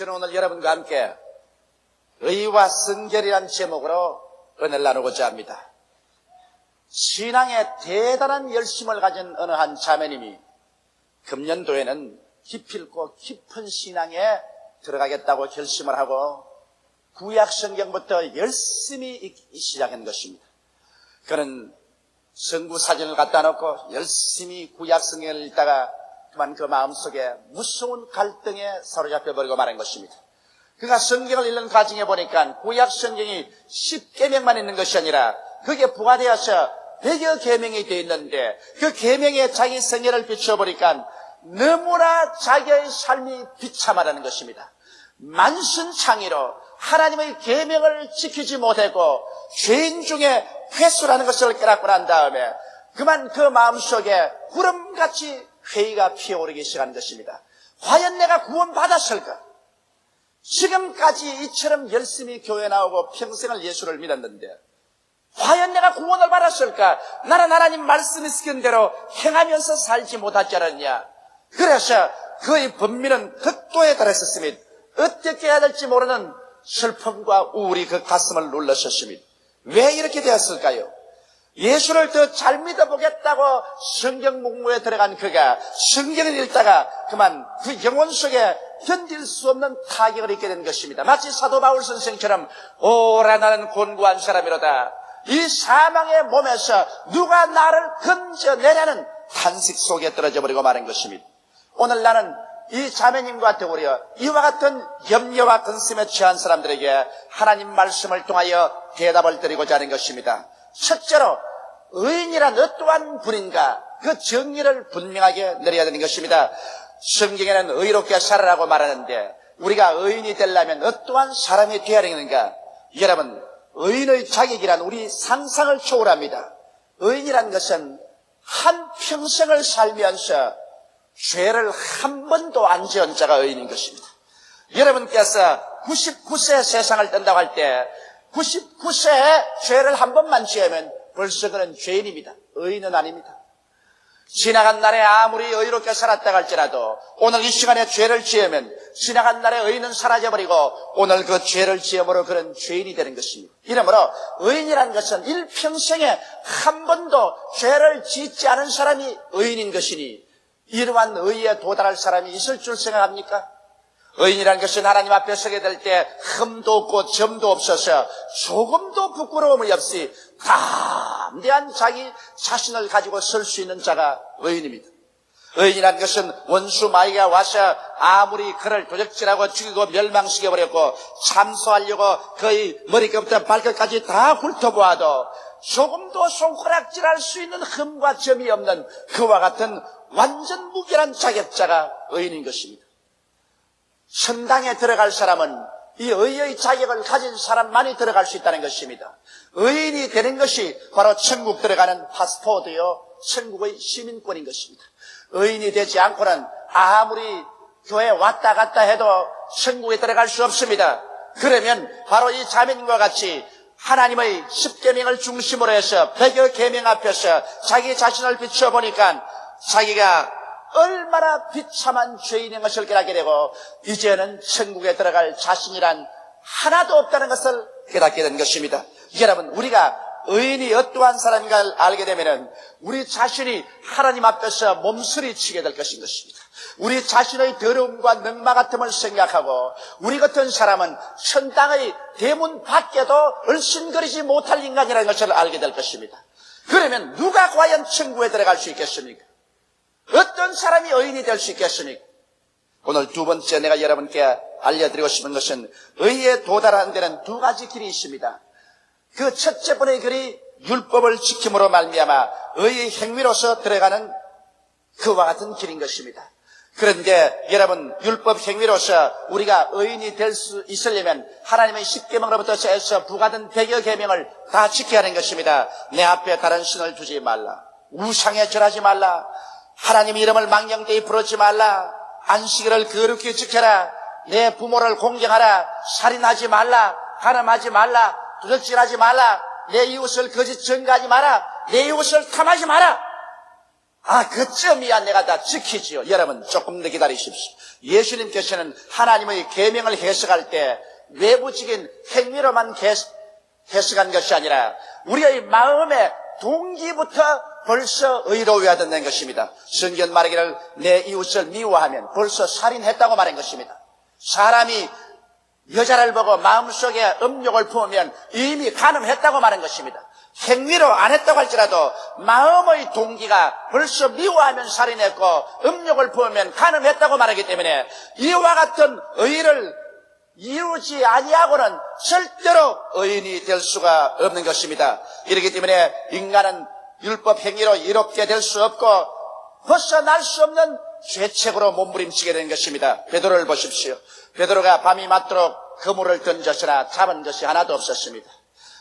저는 오늘 여러분과 함께 의와 성결이라는 제목으로 은혜를 나누고자 합니다. 신앙에 대단한 열심을 가진 어느 한 자매님이 금년도에는 깊고 깊은 신앙에 들어가겠다고 결심을 하고 구약 성경부터 열심히 읽기 시작한 것입니다. 그는 성구 사진을 갖다 놓고 열심히 구약 성경을 읽다가 그만 그 마음속에 무서운 갈등에 사로잡혀버리고 말한 것입니다. 그가 성경을 읽는 과정에 보니까 구약 성경이 10계명만 있는 것이 아니라 그게 부과되어서 100여 계명이 되어 있는데 그 계명에 자기 생애를 비춰보니까 너무나 자기의 삶이 비참하다는 것입니다. 만신창이로 하나님의 계명을 지키지 못하고 죄인 중에 회수라는 것을 깨닫고 난 다음에 그만 그 마음속에 구름같이 회의가 피어오르기 시작한 것입니다. 과연 내가 구원받았을까? 지금까지 이처럼 열심히 교회 나오고 평생을 예수를 믿었는데 과연 내가 구원을 받았을까? 나는 하나님 말씀이 시킨 대로 행하면서 살지 못하지 않았냐? 그래서 그의 번민은 극도에 달했었습니다. 어떻게 해야 될지 모르는 슬픔과 우울이 그 가슴을 눌렀었습니다. 왜 이렇게 되었을까요? 예수를 더 잘 믿어보겠다고 성경 공부에 들어간 그가 성경을 읽다가 그만 그 영혼 속에 견딜 수 없는 타격을 입게 된 것입니다. 마치 사도 바울 선생처럼 오라 나는 곤고한 사람이로다. 이 사망의 몸에서 누가 나를 건져내려는 탄식 속에 떨어져 버리고 말한 것입니다. 오늘 나는 이 자매님과 같은 우리가 이와 같은 염려와 근심에 처한 사람들에게 하나님 말씀을 통하여 대답을 드리고자 하는 것입니다. 첫째로 의인이란 어떠한 분인가 그 정의를 분명하게 내려야 되는 것입니다. 성경에는 의롭게 살아라고 말하는데 우리가 의인이 되려면 어떠한 사람이 되어야 되는가? 여러분, 의인의 자격이란 우리 상상을 초월합니다. 의인이란 것은 한평생을 살면서 죄를 한 번도 안 지은 자가 의인인 것입니다. 여러분께서 99세 세상을 뜬다고 할 때 99세에 죄를 한 번만 지으면 벌써 그는 죄인입니다. 의인은 아닙니다. 지나간 날에 아무리 의롭게 살았다 할지라도 오늘 이 시간에 죄를 지으면 지나간 날에 의인은 사라져버리고 오늘 그 죄를 지음으로 그는 죄인이 되는 것입니다. 이러므로 의인이라는 것은 일평생에 한 번도 죄를 짓지 않은 사람이 의인인 것이니 이러한 의에 도달할 사람이 있을 줄 생각합니까? 의인이라는 것은 하나님 앞에 서게 될 때 흠도 없고 점도 없어서 조금도 부끄러움이 없이 담대한 자기 자신을 가지고 설 수 있는 자가 의인입니다. 의인이라는 것은 원수 마귀가 와서 아무리 그를 도적질하고 죽이고 멸망시켜버렸고 참소하려고 그의 머리끝부터 발끝까지 다 훑어보아도 조금도 손가락질할 수 있는 흠과 점이 없는 그와 같은 완전 무결한 자격자가 의인인 것입니다. 천당에 들어갈 사람은 이 의의 자격을 가진 사람만이 들어갈 수 있다는 것입니다. 의인이 되는 것이 바로 천국 들어가는 파스포드요 천국의 시민권인 것입니다. 의인이 되지 않고는 아무리 교회 왔다 갔다 해도 천국에 들어갈 수 없습니다. 그러면 바로 이 자매님과 같이 하나님의 10계명을 중심으로 해서 100여 계명 앞에서 자기 자신을 비춰보니까 자기가 얼마나 비참한 죄인인 것을 깨닫게 되고 이제는 천국에 들어갈 자신이란 하나도 없다는 것을 깨닫게 된 것입니다. 여러분, 우리가 의인이 어떠한 사람인가 알게 되면 우리 자신이 하나님 앞에서 몸서리치게 될 것인 것입니다. 우리 자신의 더러움과 넉마 같음을 생각하고 우리 같은 사람은 천당의 대문 밖에도 얼씬거리지 못할 인간이라는 것을 알게 될 것입니다. 그러면 누가 과연 천국에 들어갈 수 있겠습니까? 어떤 사람이 의인이 될 수 있겠습니까? 오늘 두 번째 내가 여러분께 알려드리고 싶은 것은 의에 도달하는 데는 두 가지 길이 있습니다. 그 첫째 번의 길이 율법을 지킴으로 말미암아 의의 행위로서 들어가는 그와 같은 길인 것입니다. 그런데 여러분, 율법 행위로서 우리가 의인이 될 수 있으려면 하나님의 10계명으로부터 해서 부과된 100여 계명을 다 지켜야 하는 것입니다. 내 앞에 다른 신을 두지 말라, 우상에 절하지 말라, 하나님 이름을 망령되이 부르지 말라, 안식일을 거룩히 지켜라, 내 부모를 공경하라, 살인하지 말라, 간음하지 말라, 도적질하지 말라, 내 이웃을 거짓 증거하지 마라, 내 이웃을 탐하지 마라. 그쯤이야 내가 다 지키지요. 여러분 조금 더 기다리십시오. 예수님께서는 하나님의 계명을 해석할 때 외부적인 행위로만 해석한 것이 아니라 우리의 마음의 동기부터 벌써 의로워야 된다는 것입니다. 성경 말하기를 내 이웃을 미워하면 벌써 살인했다고 말한 것입니다. 사람이 여자를 보고 마음속에 음욕을 품으면 이미 간음했다고 말한 것입니다. 행위로 안 했다고 할지라도 마음의 동기가 벌써 미워하면 살인했고 음욕을 품으면 간음했다고 말하기 때문에 이와 같은 의를 이루지 아니하고는 절대로 의인이 될 수가 없는 것입니다. 이렇기 때문에 인간은 율법 행위로 이롭게 될 수 없고 벗어날 수 없는 죄책으로 몸부림치게 되는 것입니다. 베드로를 보십시오. 베드로가 밤이 맞도록 그물을 던졌으나 잡은 것이 하나도 없었습니다.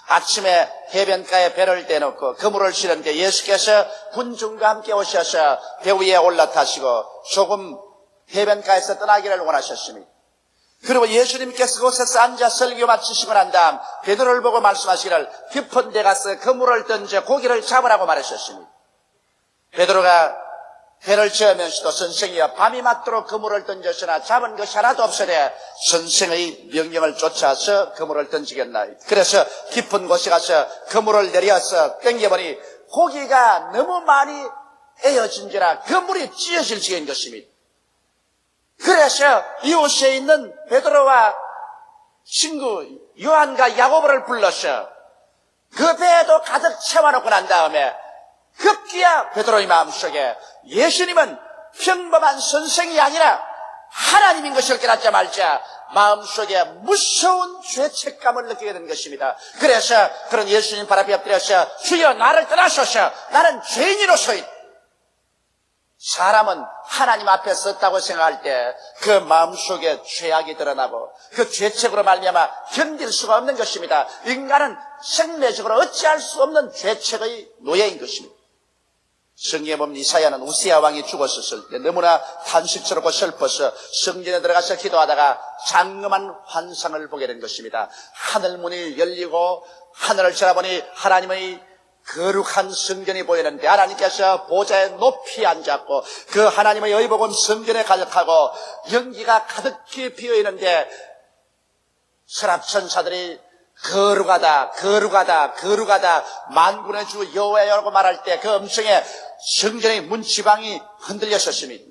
아침에 해변가에 배를 떼놓고 그물을 실었는데 예수께서 군중과 함께 오셔서 배 위에 올라타시고 조금 해변가에서 떠나기를 원하셨습니다. 그리고 예수님께서 그곳에서 앉아 설교 마치시고 난 다음 베드로를 보고 말씀하시기를 깊은 데 가서 그물을 던져 고기를 잡으라고 말하셨습니다. 베드로가 배를 저으면서도 선생이여 밤이 맞도록 그물을 던졌으나 잡은 것이 하나도 없으되 선생의 명령을 쫓아서 그물을 던지겠나이다. 그래서 깊은 곳에 가서 그물을 내려서 땡겨보니 고기가 너무 많이 에어진지라 그물이 찢어질 지경인 것입니다. 그래서 이웃에 있는 베드로와 친구 요한과 야고보를 불러서 그 배에도 가득 채워놓고 난 다음에 급기야 베드로의 마음속에 예수님은 평범한 선생이 아니라 하나님인 것을 깨닫자마자 마음속에 무서운 죄책감을 느끼게 된 것입니다. 그래서 그런 예수님 발 앞에 엎드려서 주여 나를 떠나소서 나는 죄인으로서이다. 사람은 하나님 앞에 섰다고 생각할 때 그 마음속에 죄악이 드러나고 그 죄책으로 말미암아 견딜 수가 없는 것입니다. 인간은 생리적으로 어찌할 수 없는 죄책의 노예인 것입니다. 성경에 보면 이사야는 우시야 왕이 죽었을 때 너무나 탄식스럽고 슬퍼서 성전에 들어가서 기도하다가 장엄한 환상을 보게 된 것입니다. 하늘 문이 열리고 하늘을 쳐다보니 하나님의 거룩한 성전이 보이는데 하나님께서 보좌에 높이 앉았고 그 하나님의 의복은 성전에 가득하고 연기가 가득히 피어있는데 서랍천사들이 거룩하다 거룩하다 거룩하다 만군의 주 여호와여라고 말할 때 그 음성에 성전의 문지방이 흔들렸었습니다.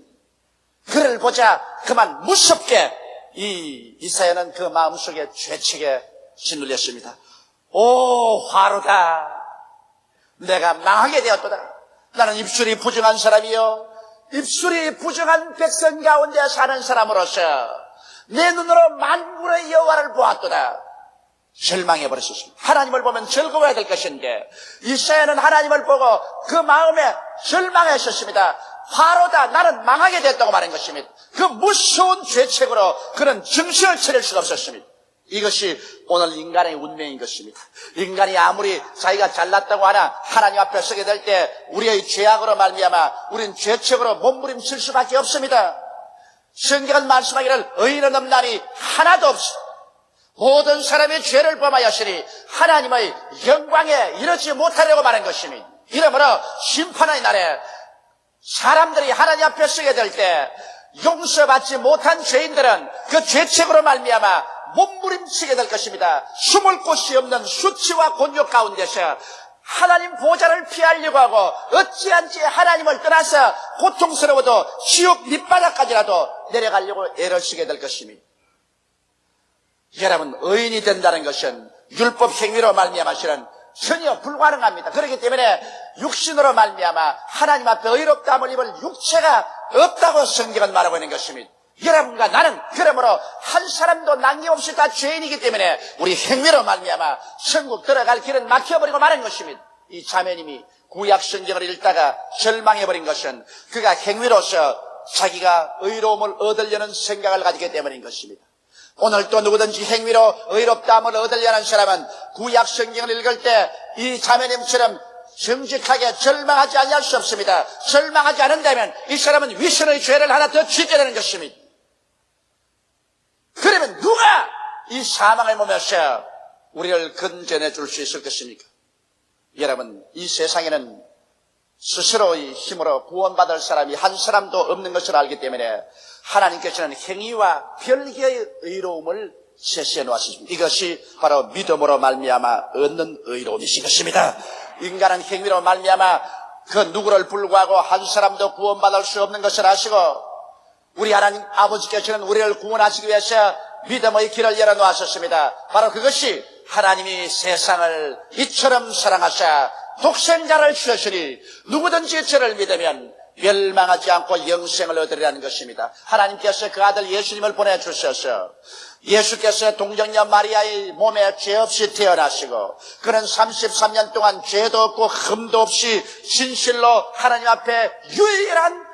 그를 보자 그만 무섭게 이사야는 그 마음속에 죄책에 짓눌렸습니다. 오 화로다 내가 망하게 되었도다. 나는 입술이 부정한 사람이요 입술이 부정한 백성 가운데 사는 사람으로서 내 눈으로 만군의 여호와를 보았도다. 절망해버렸습니다. 하나님을 보면 즐거워야 될 것인데 이사야는 하나님을 보고 그 마음에 절망했었습니다. 화로다 나는 망하게 됐다고 말한 것입니다. 그 무서운 죄책으로 그는 정신을 차릴 수가 없었습니다. 이것이 오늘 인간의 운명인 것입니다. 인간이 아무리 자기가 잘났다고 하나 하나님 앞에 서게 될 때 우리의 죄악으로 말미암아 우리는 죄책으로 몸부림칠 수밖에 없습니다. 성경은 말씀하기를 의인은 없나니 하나도 없어. 모든 사람이 죄를 범하였으니 하나님의 영광에 이르지 못하려고 말한 것입니다. 이러므로 심판의 날에 사람들이 하나님 앞에 서게 될 때 용서받지 못한 죄인들은 그 죄책으로 말미암아 몸부림치게 될 것입니다. 숨을 곳이 없는 수치와 곤욕 가운데서 하나님 보좌를 피하려고 하고 어찌한지 하나님을 떠나서 고통스러워도 지옥 밑바닥까지라도 내려가려고 애를 쓰게 될 것입니다. 여러분 의인이 된다는 것은 율법 행위로 말미암아서는 전혀 불가능합니다. 그렇기 때문에 육신으로 말미암아 하나님 앞에 의롭다함을 입을 육체가 없다고 성경은 말하고 있는 것입니다. 여러분과 나는 그러므로 한 사람도 남김없이 다 죄인이기 때문에 우리 행위로 말미암아 천국 들어갈 길은 막혀버리고 마는 것입니다. 이 자매님이 구약 성경을 읽다가 절망해버린 것은 그가 행위로서 자기가 의로움을 얻으려는 생각을 가지기 때문인 것입니다. 오늘 또 누구든지 행위로 의롭다함을 얻으려는 사람은 구약 성경을 읽을 때 이 자매님처럼 정직하게 절망하지 아니할 수 없습니다. 절망하지 않는다면 이 사람은 위선의 죄를 하나 더 짓게 되는 것입니다. 그러면 누가 이 사망의 몸에서 우리를 건져내 줄 수 있을 것입니까? 여러분 이 세상에는 스스로의 힘으로 구원받을 사람이 한 사람도 없는 것을 알기 때문에 하나님께서는 행위와 별개의 의로움을 제시해 놓으셨습니다. 이것이 바로 믿음으로 말미암아 얻는 의로움이신 것입니다. 인간은 행위로 말미암아 그 누구를 불구하고 한 사람도 구원받을 수 없는 것을 아시고 우리 하나님 아버지께서는 우리를 구원하시기 위해서 믿음의 길을 열어놓으셨습니다. 바로 그것이 하나님이 세상을 이처럼 사랑하사 독생자를 주셨으니 누구든지 저를 믿으면 멸망하지 않고 영생을 얻으리라는 것입니다. 하나님께서 그 아들 예수님을 보내주셔서 예수께서 동정녀 마리아의 몸에 죄 없이 태어나시고 그는 33년 동안 죄도 없고 흠도 없이 진실로 하나님 앞에 유일한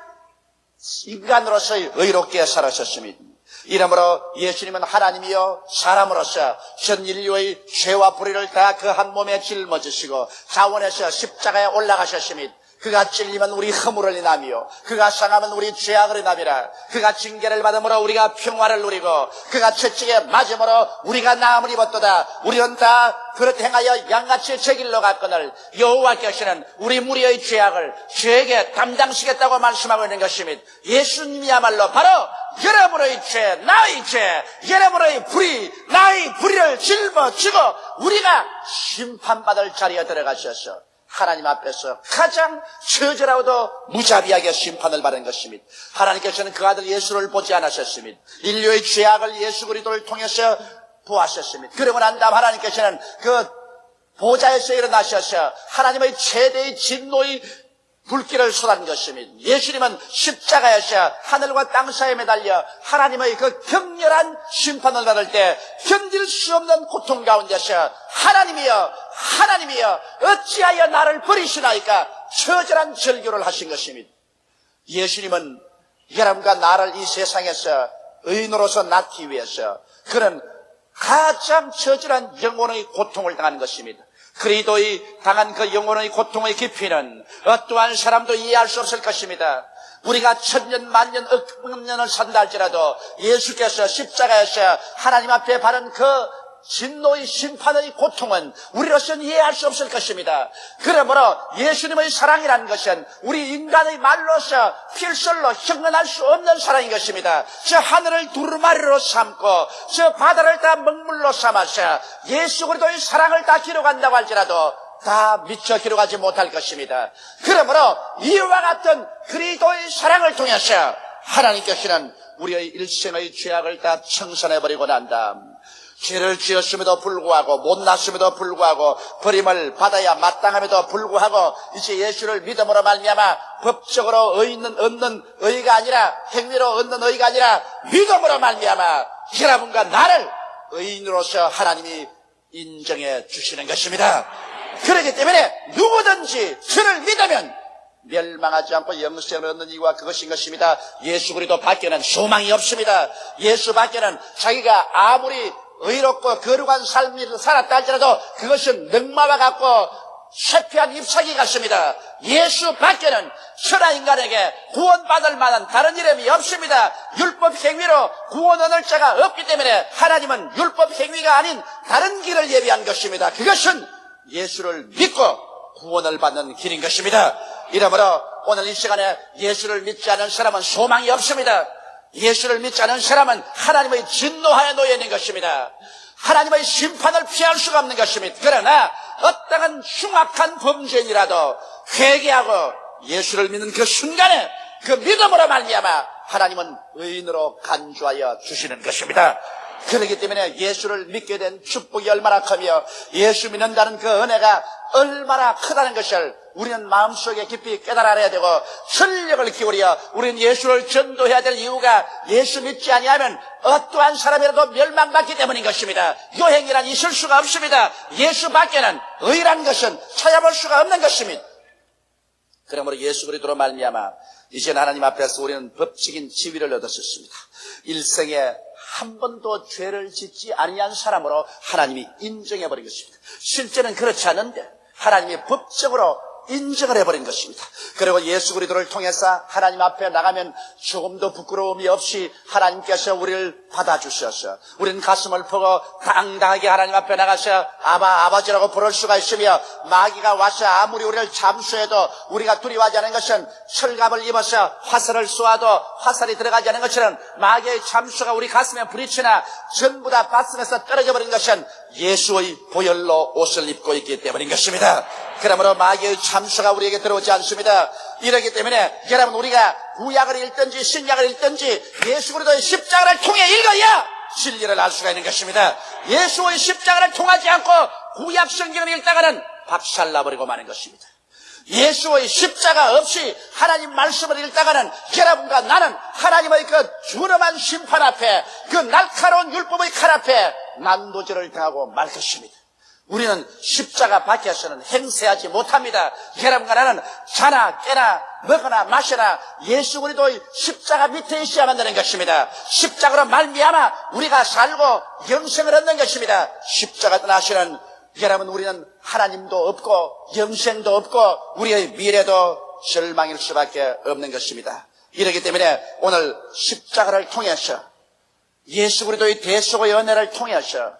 인간으로서의 의롭게 살아셨습니다. 이러므로 예수님은 하나님이요 사람으로서 전 인류의 죄와 불의를 다 그 한 몸에 짊어지시고 자원에서 십자가에 올라가셨습니다. 그가 찔리면 우리 허물을 인하며 그가 상하면 우리 죄악을 인하리라. 그가 징계를 받음으로 우리가 평화를 누리고 그가 채찍에 맞음으로 우리가 나음을 입었도다. 우리는 다 그릇 행하여 양같이 제 길로 갔거늘 여호와께서는 우리 무리의 죄악을 죄에게 담당시겠다고 말씀하고 있는 것입니다. 예수님이야말로 바로 여러분의 죄, 나의 죄, 여러분의 불의, 나의 불의를 짊어지고 우리가 심판받을 자리에 들어가셔서 하나님 앞에서 가장 처절하고도 무자비하게 심판을 받은 것입니다. 하나님께서는 그 아들 예수를 보지 않으셨습니다. 인류의 죄악을 예수 그리스도를 통해서 보았었습니다. 그러고 난 다음 하나님께서는 그 보좌에서 일어나셔서 하나님의 최대의 진노의 불길을 쏟은 것입니다. 예수님은 십자가에서 하늘과 땅 사이에 매달려 하나님의 그 격렬한 심판을 받을 때 견딜 수 없는 고통 가운데서 하나님이여 어찌하여 나를 버리시나이까 처절한 절규를 하신 것입니다. 예수님은 여러분과 나를 이 세상에서 의인으로서 낳기 위해서 그는 가장 처절한 영혼의 고통을 당하는 것입니다. 그리스도의 당한 그 영혼의 고통의 깊이는 어떠한 사람도 이해할 수 없을 것입니다. 우리가 천년 만년 억년을 산다 할지라도 예수께서 십자가에서 하나님 앞에 바른 그 진노의 심판의 고통은 우리로서는 이해할 수 없을 것입니다. 그러므로 예수님의 사랑이라는 것은 우리 인간의 말로서 필설로 형언할 수 없는 사랑인 것입니다. 저 하늘을 두루마리로 삼고 저 바다를 다 먹물로 삼아서 예수 그리스도의 사랑을 다 기록한다고 할지라도 다 미처 기록하지 못할 것입니다. 그러므로 이와 같은 그리스도의 사랑을 통해서 하나님께서는 우리의 일생의 죄악을 다 청산해버리고 난 다음 죄를 지었음에도 불구하고 못났음에도 불구하고 버림을 받아야 마땅함에도 불구하고 이제 예수를 믿음으로 말미암아 법적으로 얻는 의가 아니라 행위로 얻는 의가 아니라 믿음으로 말미암아 여러분과 나를 의인으로서 하나님이 인정해 주시는 것입니다. 그렇기 때문에 누구든지 저를 믿으면 멸망하지 않고 영생을 얻는 이유가 그것인 것입니다. 예수 그리스도 밖에는 소망이 없습니다. 예수 밖에는 자기가 아무리 의롭고 거룩한 삶을 살았다 할지라도 그것은 늑마와 같고 쇠폐한 잎사귀 같습니다. 예수 밖에는 천하 인간에게 구원받을 만한 다른 이름이 없습니다. 율법 행위로 구원 얻을 자가 없기 때문에 하나님은 율법 행위가 아닌 다른 길을 예비한 것입니다. 그것은 예수를 믿고 구원을 받는 길인 것입니다. 이러므로 오늘 이 시간에 예수를 믿지 않은 사람은 소망이 없습니다. 예수를 믿지 않은 사람은 하나님의 진노하에 놓여 있는 것입니다. 하나님의 심판을 피할 수가 없는 것입니다. 그러나 어떠한 흉악한 범죄인이라도 회개하고 예수를 믿는 그 순간에 그 믿음으로 말미암아 하나님은 의인으로 간주하여 주시는 것입니다. 그렇기 때문에 예수를 믿게 된 축복이 얼마나 크며 예수 믿는다는 그 은혜가 얼마나 크다는 것을 우리는 마음속에 깊이 깨달아야 되고 전력을 기울여 우리는 예수를 전도해야 될 이유가 예수 믿지 아니하면 어떠한 사람이라도 멸망받기 때문인 것입니다. 요행이란 있을 수가 없습니다. 예수 밖에는 의란 것은 찾아볼 수가 없는 것입니다. 그러므로 예수 그리스도로 말미암아 이제는 하나님 앞에서 우리는 법적인 지위를 얻었습니다. 일생에 한 번도 죄를 짓지 아니한 사람으로 하나님이 인정해버린 것입니다. 실제는 그렇지 않은데 하나님이 법적으로 인정을 해버린 것입니다. 그리고 예수 그리스도를 통해서 하나님 앞에 나가면 조금도 부끄러움이 없이 하나님께서 우리를 받아주셔서 우리는 가슴을 펴고 당당하게 하나님 앞에 나가서 아버지라고 부를 수가 있으며, 마귀가 와서 아무리 우리를 잠수해도 우리가 두려워하지 않은 것은 철갑을 입어서 화살을 쏘아도 화살이 들어가지 않은 것처럼 마귀의 잠수가 우리 가슴에 부딪히나 전부 다 가슴에서 떨어져 버린 것은 예수의 보혈로 옷을 입고 있기 때문인 것입니다. 그러므로 마귀의 잠수가 우리에게 들어오지 않습니다. 이러기 때문에 여러분, 우리가 구약을 읽든지 신약을 읽든지 예수 그리스도의 십자가를 통해 읽어야 진리를 알 수가 있는 것입니다. 예수의 십자가를 통하지 않고 구약 성경을 읽다가는 박살나버리고 마는 것입니다. 예수의 십자가 없이 하나님 말씀을 읽다가는 여러분과 나는 하나님의 그 준엄한 심판 앞에, 그 날카로운 율법의 칼 앞에 난도질을 당하고 말 것입니다. 우리는 십자가 밖에서는 행세하지 못합니다. 여러분과 나는 자나 깨나 먹거나 마시나 예수 그리스도의 십자가 밑에 있어야만 되는 것입니다. 십자가로 말미암아 우리가 살고 영생을 얻는 것입니다. 십자가 떠나시는 여러분, 우리는 하나님도 없고 영생도 없고 우리의 미래도 절망일 수밖에 없는 것입니다. 이렇기 때문에 오늘 십자가를 통해서, 예수 그리스도의 대속의 은혜를 통해서,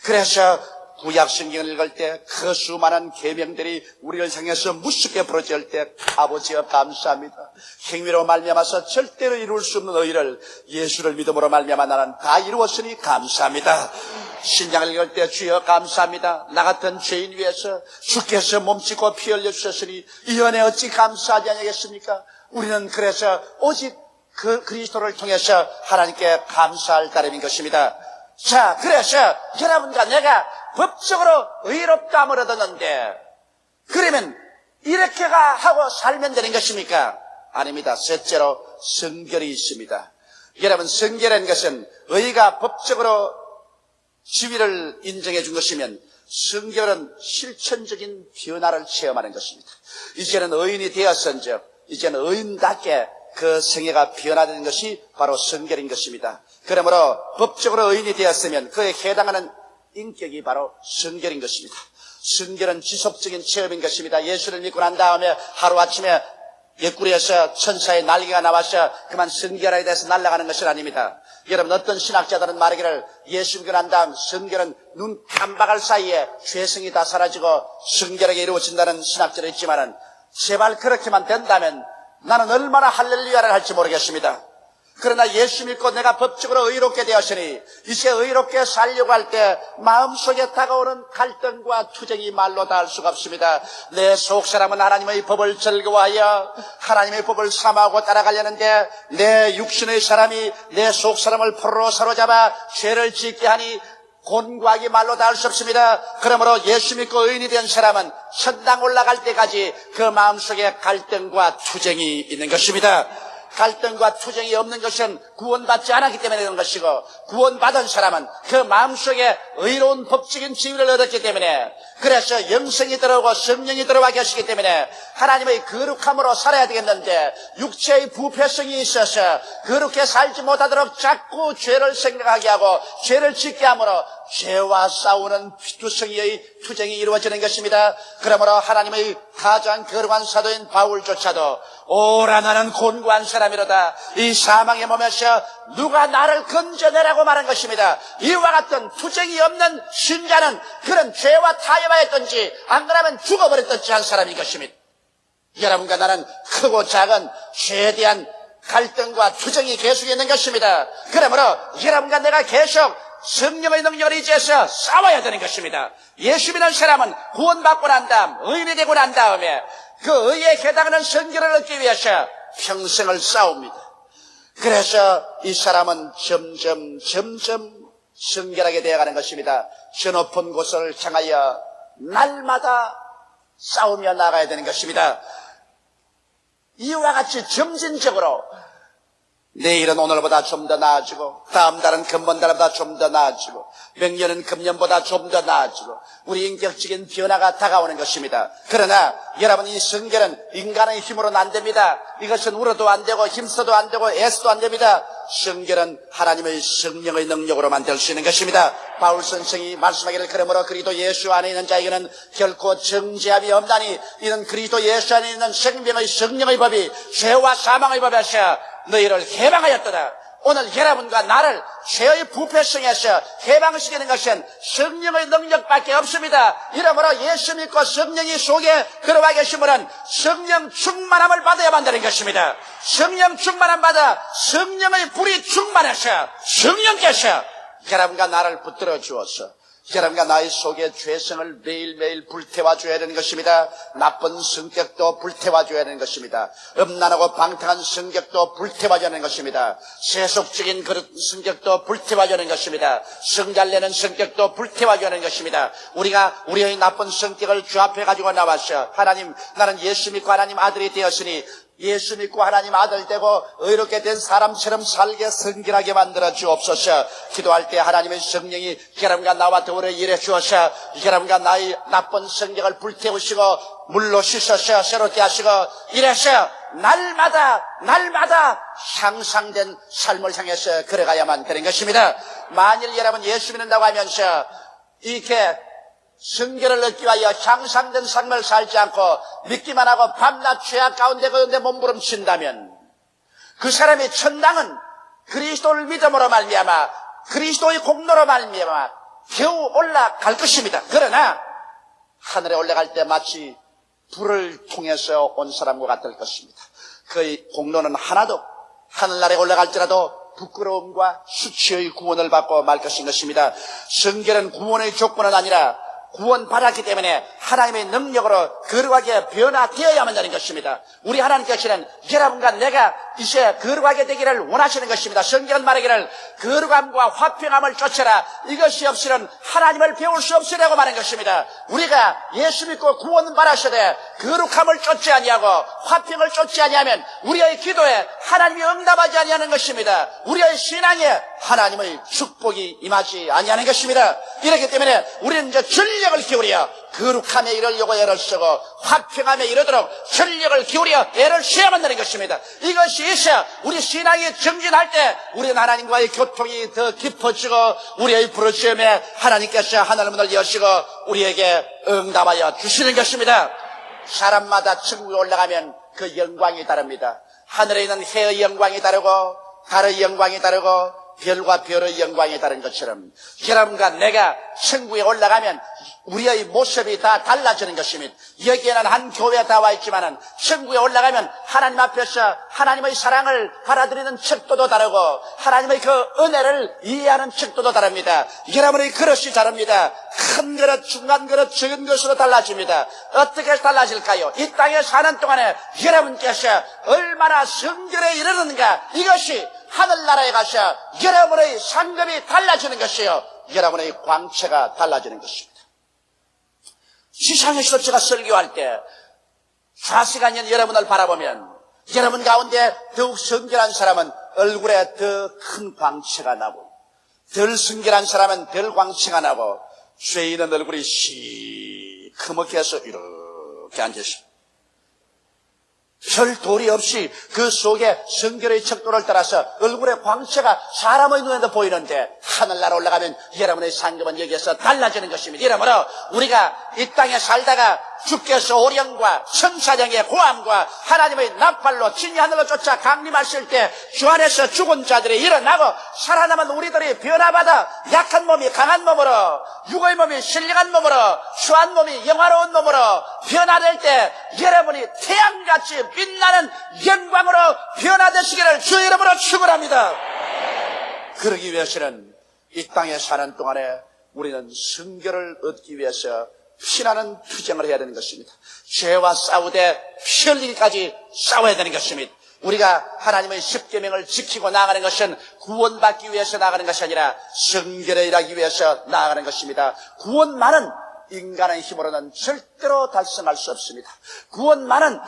그래서 구약 성경을 읽을 때 그 수많은 계명들이 우리를 향해서 무섭게 부러질 때 아버지여 감사합니다. 행위로 말미암아서 절대로 이룰 수 없는 의를 예수를 믿음으로 말미암아 나는 다 이루었으니 감사합니다. 신약을 읽을 때 주여 감사합니다. 나 같은 죄인 위해서 주께서 몸짓고 피 흘려 주셨으니 이 은혜 어찌 감사하지 않겠습니까? 우리는 그래서 오직 그 그리스도를 통해서 하나님께 감사할 따름인 것입니다. 자, 그래서 여러분과 내가 법적으로 의롭다함을 얻었는데, 그러면 이렇게가 하고 살면 되는 것입니까? 아닙니다. 셋째로 성결이 있습니다. 여러분, 성결한 것은 의가 법적으로 지위를 인정해 준 것이면 성결은 실천적인 변화를 체험하는 것입니다. 이제는 의인이 되었은즉 이제는 의인답게 그 생애가 변화되는 것이 바로 성결인 것입니다. 그러므로 법적으로 의인이 되었으면 그에 해당하는 인격이 바로 성결인 것입니다. 성결은 지속적인 체험인 것입니다. 예수를 믿고 난 다음에 하루아침에 옆구리에서 천사의 날개가 나와서 그만 성결하게 돼서 날아가는 것은 아닙니다. 여러분, 어떤 신학자들은 말하기를 예수 믿고 난 다음 성결은 눈 깜박할 사이에 죄성이 다 사라지고 성결하게 이루어진다는 신학자도 있지만은, 제발 그렇게만 된다면 나는 얼마나 할렐루야를 할지 모르겠습니다. 그러나 예수 믿고 내가 법적으로 의롭게 되었으니 이제 의롭게 살려고 할 때 마음속에 다가오는 갈등과 투쟁이 말로 다 할 수가 없습니다. 내 속사람은 하나님의 법을 즐거워하여 하나님의 법을 삼하고 따라가려는데 내 육신의 사람이 내 속사람을 포로로 사로잡아 죄를 짓게 하니 곤고하게 말로 다 할 수 없습니다. 그러므로 예수 믿고 의인이 된 사람은 천당 올라갈 때까지 그 마음속에 갈등과 투쟁이 있는 것입니다. 갈등과 투쟁이 없는 것은 구원받지 않았기 때문에 그런 것이고, 구원받은 사람은 그 마음속에 의로운 법적인 지위를 얻었기 때문에, 그래서 영생이 들어오고 성령이 들어와 계시기 때문에 하나님의 거룩함으로 살아야 되겠는데, 육체의 부패성이 있어서 거룩해 살지 못하도록 자꾸 죄를 생각하게 하고 죄를 짓게 함으로 죄와 싸우는 피투성이의 투쟁이 이루어지는 것입니다. 그러므로 하나님의 가장 거룩한 사도인 바울조차도 오라 나는 곤고한 사람이로다, 이 사망의 몸에서 누가 나를 건져내라고 말한 것입니다. 이와 같은 투쟁이 없는 신자는 그런 죄와 타협하였든지 안 그러면 죽어버렸든지 한 사람인 것입니다. 여러분과 나는 크고 작은 죄에 대한 갈등과 투쟁이 계속 있는 것입니다. 그러므로 여러분과 내가 계속 성령의 능력을 의지해서 싸워야 되는 것입니다. 예수 믿는 사람은 구원받고 난 다음, 의인이 되고 난 다음에 그 의에 해당하는 성결을 얻기 위해서 평생을 싸웁니다. 그래서 이 사람은 점점 성결하게 되어가는 것입니다. 저 높은 곳을 향하여 날마다 싸우며 나가야 되는 것입니다. 이와 같이 점진적으로 내일은 오늘보다 좀 더 나아지고, 다음 달은 금번달보다 좀 더 나아지고, 명년은 금년보다 좀 더 나아지고, 우리 인격적인 변화가 다가오는 것입니다. 그러나 여러분, 이 성결은 인간의 힘으로는 안 됩니다. 이것은 울어도 안 되고 힘써도 안 되고 애써도 안 됩니다. 성결은 하나님의 성령의 능력으로만 될 수 있는 것입니다. 바울 선생이 말씀하기를, 그러므로 그리스도 예수 안에 있는 자에게는 결코 정죄함이 없나니 이는 그리스도 예수 안에 있는 생명의 성령의 법이 죄와 사망의 법에서 너희를 해방하였도다. 오늘 여러분과 나를 죄의 부패성에서 해방시키는 것은 성령의 능력밖에 없습니다. 이러므로 예수 믿고 성령이 속에 들어와 계시면 성령 충만함을 받아야만 되는 것입니다. 성령 충만함 받아 성령의 불이 충만해서 성령께서 여러분과 나를 붙들어 주어서 여러분과 나의 속에 죄성을 매일매일 불태워 줘야 되는 것입니다. 나쁜 성격도 불태워 줘야 되는 것입니다. 음란하고 방탕한 성격도 불태워 줘야 되는 것입니다. 세속적인 그런 성격도 불태워 줘야 되는 것입니다. 성잘내는 성격도 불태워 줘야 되는 것입니다. 우리가 우리의 나쁜 성격을 주 앞에 가지고 나왔어. 하나님, 나는 예수 믿고 하나님 아들이 되었으니 예수 믿고 하나님 아들 되고 의롭게 된 사람처럼 살게 성결하게 만들어 주옵소서. 기도할 때 하나님의 성령이 여러분과 나와 더불어 일해 주어서 여러분과 나의 나쁜 성격을 불태우시고 물로 씻어서 새롭게 하시고 이래서 날마다 향상된 삶을 향해서 걸어가야만 되는 것입니다. 만일 여러분 예수 믿는다고 하면서 이렇게 성결을 얻기 위하여 향상된 삶을 살지 않고 믿기만 하고 밤낮 죄악 가운데 그런데 몸부림친다면 그 사람의 천당은 그리스도를 믿음으로 말미암아 그리스도의 공로로 말미암아 겨우 올라갈 것입니다. 그러나 하늘에 올라갈 때 마치 불을 통해서 온 사람과 같을 것입니다. 그의 공로는 하나도 하늘나라에 올라갈지라도 부끄러움과 수치의 구원을 받고 말 것입니다. 성결은 구원의 조건은 아니라 구원받았기 때문에 하나님의 능력으로 거룩하게 변화되어야만 되는 것입니다. 우리 하나님께서는 여러분과 내가 이제 거룩하게 되기를 원하시는 것입니다. 성경은 말하기를 거룩함과 화평함을 쫓아라. 이것이 없이는 하나님을 배울 수 없으라고 말하는 것입니다. 우리가 예수 믿고 구원받았으되 거룩함을 쫓지 아니하고 화평을 쫓지 아니하면 우리의 기도에 하나님이 응답하지 아니하는 것입니다. 우리의 신앙에 하나님의 축복이 임하지 아니하는 것입니다. 이렇기 때문에 우리는 이제 전력을 기울여 거룩함에 이르려고 애를 쓰고 화평함에 이르도록 전력을 기울여 애를 써야만 되는 것입니다. 이것이 있어 우리 신앙이 정진할 때 우리는 하나님과의 교통이 더 깊어지고 우리의 부르심에 하나님께서 하늘문을 여시고 우리에게 응답하여 주시는 것입니다. 사람마다 천국에 올라가면 그 영광이 다릅니다. 하늘에 있는 해의 영광이 다르고 달의 영광이 다르고 별과 별의 영광이 다른 것처럼 여러분과 내가 천국에 올라가면 우리의 모습이 다 달라지는 것입니다. 여기에는 한 교회에 다 와 있지만은 천국에 올라가면 하나님 앞에서 하나님의 사랑을 받아들이는 척도도 다르고 하나님의 그 은혜를 이해하는 척도도 다릅니다. 여러분의 그릇이 다릅니다. 큰 그릇, 중간 그릇, 적은 것으로 달라집니다. 어떻게 달라질까요? 이 땅에 사는 동안에 여러분께서 얼마나 성결에 이르는가 이것이 하늘나라에 가서 여러분의 상급이 달라지는 것이요 여러분의 광채가 달라지는 것입니다. 시상에서도 제가 설교할 때 좌시간년 여러분을 바라보면 여러분 가운데 더욱 성결한 사람은 얼굴에 더 큰 광채가 나고 덜 성결한 사람은 덜 광채가 나고 죄인은 얼굴이 시커멓게 해서 이렇게 앉으십니다. 별 도리 없이 그 속에 성결의 척도를 따라서 얼굴의 광채가 사람의 눈에도 보이는데 하늘나라 올라가면 여러분의 상급은 여기에서 달라지는 것입니다. 이러므로 우리가 이 땅에 살다가 주께서 오령과 천사장의 고함과 하나님의 나팔로 진이 하늘로 쫓아 강림하실 때 주 안에서 죽은 자들이 일어나고 살아남은 우리들이 변화받아 약한 몸이 강한 몸으로 육의 몸이 신령한 몸으로 수한 몸이 영화로운 몸으로 변화될 때 여러분이 태양같이 빛나는 영광으로 변화되시기를 주의 이름으로 축원합니다. 그러기 위해서는 이 땅에 사는 동안에 우리는 성결을 얻기 위해서 피나는 투쟁을 해야 되는 것입니다. 죄와 싸우되 피 흘리기까지 싸워야 되는 것입니다. 우리가 하나님의 십계명을 지키고 나아가는 것은 구원받기 위해서 나아가는 것이 아니라 성결에 일하기 위해서 나아가는 것입니다. 구원만은 인간의 힘으로는 절대로 달성할 수 없습니다. 구원만은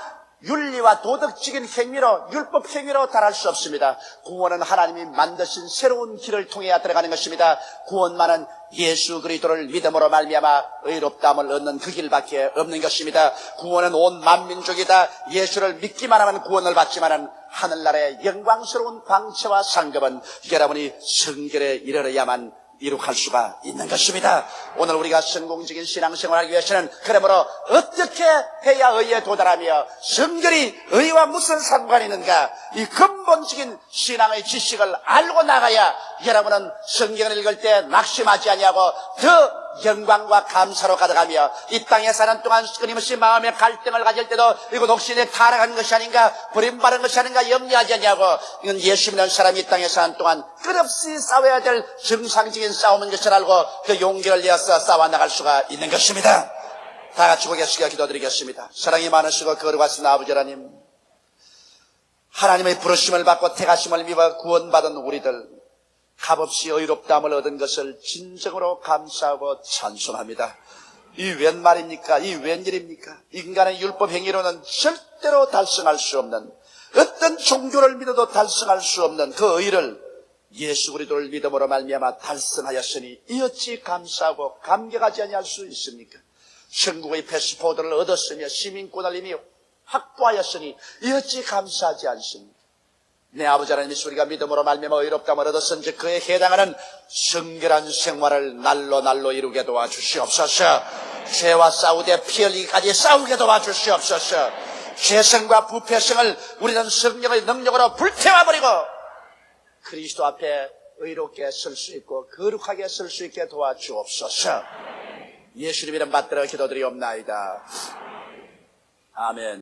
윤리와 도덕적인 행위로 율법 행위로 달할 수 없습니다. 구원은 하나님이 만드신 새로운 길을 통해야 들어가는 것입니다. 구원만은 예수 그리스도를 믿음으로 말미암아 의롭다함을 얻는 그 길밖에 없는 것입니다. 구원은 온 만민족이다. 예수를 믿기만 하면 구원을 받지만은 하늘나라의 영광스러운 광채와 상급은 여러분이 성결에 이르러야만 이룩할 수가 있는 것입니다. 오늘 우리가 성공적인 신앙생활을 하기 위해서는 그러므로 어떻게 해야 의에 도달하며 성결이 의와 무슨 상관이 있는가, 이 근본적인 신앙의 지식을 알고 나가야 여러분은 성경을 읽을 때 낙심하지 아니하고 더 영광과 감사로 가득하며 이 땅에 사는 동안 끊임없이 마음의 갈등을 가질 때도 이거 혹시 내 타락한 것이 아닌가, 버림받은 것이 아닌가 염려하지 않냐고, 이건 예수 믿는 사람이 이 땅에 사는 동안 끝없이 싸워야 될 정상적인 싸움인 것을 알고 그 용기를 내어서 싸워나갈 수가 있는 것입니다. 다 같이 고개 숙여 기도드리겠습니다. 사랑이 많으시고 거룩하신 아버지 하나님, 하나님의 부르심을 받고 택하심을 믿어 구원받은 우리들, 값없이 의롭다함을 얻은 것을 진정으로 감사하고 찬송합니다. 이 웬 말입니까? 이 웬일입니까? 인간의 율법 행위로는 절대로 달성할 수 없는, 어떤 종교를 믿어도 달성할 수 없는 그 의를 예수 그리스도를 믿음으로 말미암아 달성하였으니 이 어찌 감사하고 감격하지 아니할 수 있습니까? 천국의 패스포드를 얻었으며 시민권을 이미 확보하였으니 이 어찌 감사하지 않습니까? 내 아버지 하나님이 우리가 믿음으로 말미암아 의롭다함을 얻었은즉 그에 해당하는 성결한 생활을 날로 이루게 도와주시옵소서. 죄와 싸우되 피 흘리기까지 싸우게 도와주시옵소서. 죄성과 부패성을 우리는 성령의 능력으로 불태워버리고 그리스도 앞에 의롭게 설 수 있고 거룩하게 설 수 있게 도와주옵소서. 예수님 이름 받들어 기도드리옵나이다. 아멘.